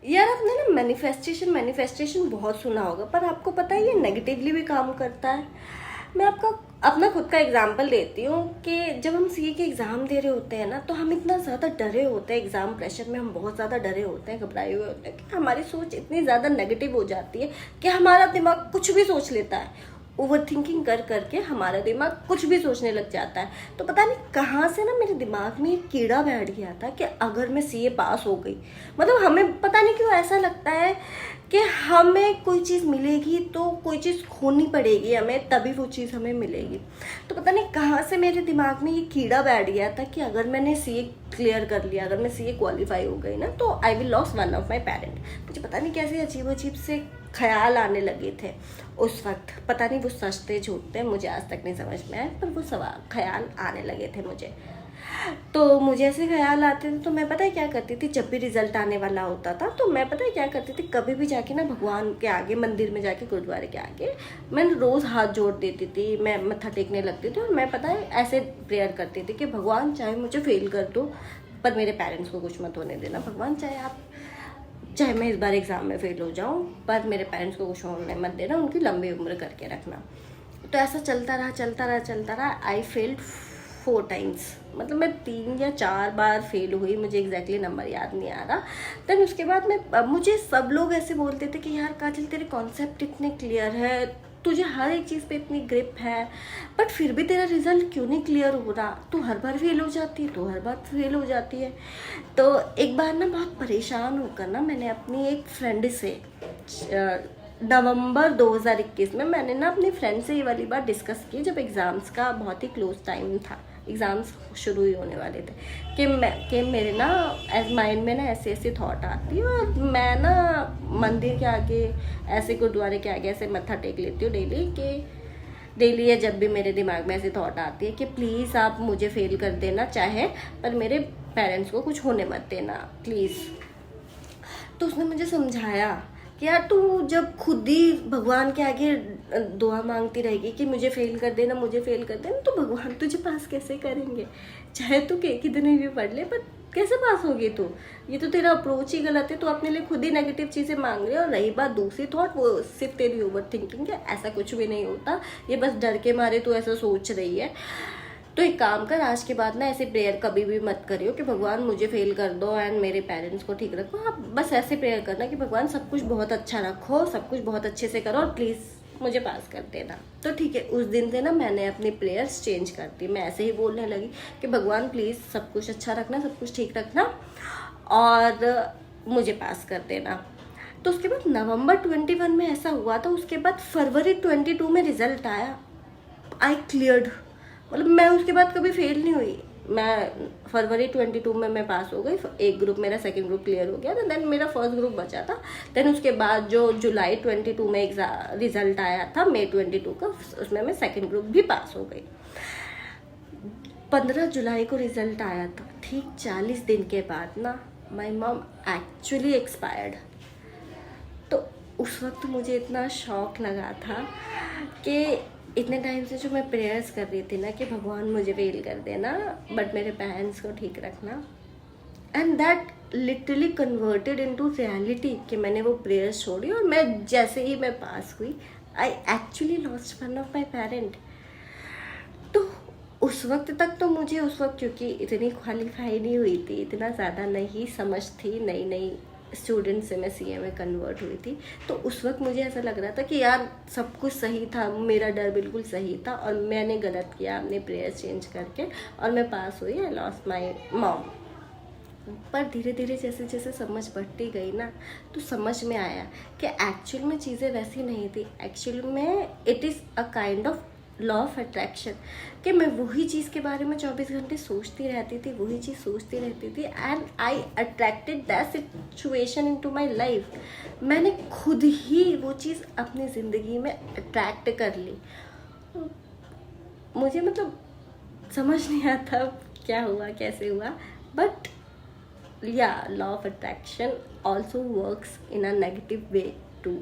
यार आपने ना मैनिफेस्टेशन मैनिफेस्टेशन बहुत सुना होगा, पर आपको पता है ये नेगेटिवली भी काम करता है। मैं आपका अपना खुद का एग्जाम्पल देती हूँ कि जब हम सीए के एग्ज़ाम दे रहे होते हैं ना, तो हम इतना ज़्यादा डरे होते हैं, एग्ज़ाम प्रेशर में हम बहुत ज़्यादा डरे होते हैं, घबराए हुए होते हैं कि हमारी सोच इतनी ज़्यादा नेगेटिव हो जाती है कि हमारा दिमाग कुछ भी सोच लेता है। ओवर थिंकिंग कर करके हमारा दिमाग कुछ भी सोचने लग जाता है। तो पता नहीं कहाँ से ना मेरे दिमाग में एक कीड़ा बैठ गया था कि अगर मैं सीए पास हो गई, मतलब हमें पता नहीं क्यों ऐसा लगता है कि हमें कोई चीज़ मिलेगी तो कोई चीज़ खोनी पड़ेगी हमें, तभी वो चीज़ हमें मिलेगी। तो पता नहीं कहाँ से मेरे दिमाग में ये कीड़ा बैठ गया था कि अगर मैंने सीए क्लियर कर लिया, अगर मैं सीए क्वालिफाई हो गई ना, तो I will loss one of my parent. मुझे पता नहीं कैसे अजीब अजीब से ख्याल आने लगे थे उस वक्त। पता नहीं वो सच थे झूठ थे, मुझे आज तक नहीं समझ में आया, पर वो सवाल ख्याल आने लगे थे मुझे। तो मुझे ऐसे ख्याल आते थे तो मैं पता है क्या करती थी, जब भी रिजल्ट आने वाला होता था तो मैं पता है क्या करती थी, कभी भी जाके ना भगवान के आगे, मंदिर में जाके, गुरुद्वारे के आगे मैं रोज़ हाथ जोड़ देती थी, मैं मत्था टेकने लगती थी और मैं पता है ऐसे प्रेयर करती थी कि भगवान चाहे मुझे फेल कर दो, पर मेरे पेरेंट्स को कुछ मत होने देना। भगवान चाहे मैं इस बार एग्ज़ाम में फेल हो जाऊँ, पर मेरे पेरेंट्स को कुछ होने मत देना, उनकी लंबी उम्र करके रखना। तो ऐसा चलता रहा। आई फेल्ड 4 टाइम्स, मतलब मैं 3 या 4 बार फेल हुई, मुझे एग्जैक्टली नंबर याद नहीं आ रहा। देन उसके बाद मुझे सब लोग ऐसे बोलते थे कि यार काजल तेरे कॉन्सेप्ट इतने क्लियर है, तुझे हर एक चीज़ पे इतनी ग्रिप है, बट फिर भी तेरा रिजल्ट क्यों नहीं क्लियर हो रहा, तू हर बार फेल हो जाती है, तू हर बार फेल हो जाती है। तो एक बार ना बहुत परेशान होकर ना मैंने अपनी एक फ्रेंड से नवंबर 2021 में मैंने ना अपनी फ्रेंड से ये वाली बात डिस्कस की, जब एग्ज़ाम्स का बहुत ही क्लोज टाइम था, एग्ज़ाम्स शुरू ही होने वाले थे, कि मेरे ना माइंड में ना ऐसे ऐसे थॉट आती है, और मैं ना मंदिर के आगे, ऐसे गुरुद्वारे के आगे ऐसे मत्था टेक लेती हूँ डेली है, जब भी मेरे दिमाग में ऐसी थॉट आती है कि प्लीज़ आप मुझे फेल कर देना चाहे, पर मेरे पेरेंट्स को कुछ होने मत देना प्लीज़। तो उसने मुझे समझाया कि यार तू जब खुद ही भगवान के आगे दुआ मांगती रहेगी कि मुझे फेल कर देना, मुझे फेल कर देना, तो भगवान तुझे पास कैसे करेंगे? चाहे तू कितने भी पढ़ ले, पर कैसे पास होगी तू? ये तो तेरा अप्रोच ही गलत है, तो अपने लिए खुद ही नेगेटिव चीज़ें मांग रही है। और रही बात दूसरी थॉट, वो सिर्फ तेरी ओवर थिंकिंग है, ऐसा कुछ भी नहीं होता, ये बस डर के मारे तू ऐसा सोच रही है। तो एक काम कर, आज के बाद ना ऐसे प्रेयर कभी भी मत करियो कि भगवान मुझे फेल कर दो एंड मेरे पेरेंट्स को ठीक रखो। आप बस ऐसे प्रेयर करना कि भगवान सब कुछ बहुत अच्छा रखो, सब कुछ बहुत अच्छे से करो और प्लीज़ मुझे पास कर देना। तो ठीक है, उस दिन से ना मैंने अपनी प्रेयर्स चेंज कर दी। मैं ऐसे ही बोलने लगी कि भगवान प्लीज़ सब कुछ अच्छा रखना, सब कुछ ठीक रखना और मुझे पास कर देना। तो उसके बाद नवंबर 21 में ऐसा हुआ था, उसके बाद फरवरी 22 में रिजल्ट आया, आई क्लियर्ड। मतलब मैं उसके बाद कभी फेल नहीं हुई, मैं फरवरी 22 में मैं पास हो गई। एक ग्रुप मेरा, सेकंड ग्रुप क्लियर हो गया था, देन मेरा फर्स्ट ग्रुप बचा था। देन उसके बाद जो जुलाई 22 में रिजल्ट आया था, मई 22 का, उसमें मैं सेकंड ग्रुप भी पास हो गई। 15 जुलाई को रिजल्ट आया था, ठीक 40 दिन के बाद ना माई मॉम एक्चुअली एक्सपायर्ड। तो उस वक्त मुझे इतना शौक लगा था कि इतने टाइम से जो मैं प्रेयर्स कर रही थी ना कि भगवान मुझे फेल कर देना, बट मेरे पेरेंट्स को ठीक रखना, and that literally converted into reality कि मैंने वो प्रेयर्स छोड़ी और मैं जैसे ही मैं पास हुई, I actually lost one of my parent. तो उस वक्त तक तो मुझे, उस वक्त क्योंकि इतनी क्वालिफाई नहीं हुई थी, इतना ज़्यादा नहीं समझ थी, नई नई स्टूडेंट से मैं सीए में कन्वर्ट हुई थी, तो उस वक्त मुझे ऐसा लग रहा था कि यार सब कुछ सही था, मेरा डर बिल्कुल सही था और मैंने गलत किया अपने प्रेयर चेंज करके, और मैं पास हुई, आई लॉस्ट माई मॉम। पर धीरे धीरे जैसे जैसे समझ बढ़ती गई ना, तो समझ में आया कि एक्चुअल में चीज़ें वैसी नहीं थी। एक्चुअल में it is a kind of law of attraction, कि मैं वही चीज़ के बारे में 24 घंटे सोचती रहती थी, वही चीज़ सोचती रहती थी, and I attracted that situation into my life. मैंने खुद ही वो चीज़ अपनी ज़िंदगी में अट्रैक्ट कर ली। मुझे मतलब समझ नहीं आता क्या हुआ, कैसे हुआ, बट या law of attraction also works in a negative way to.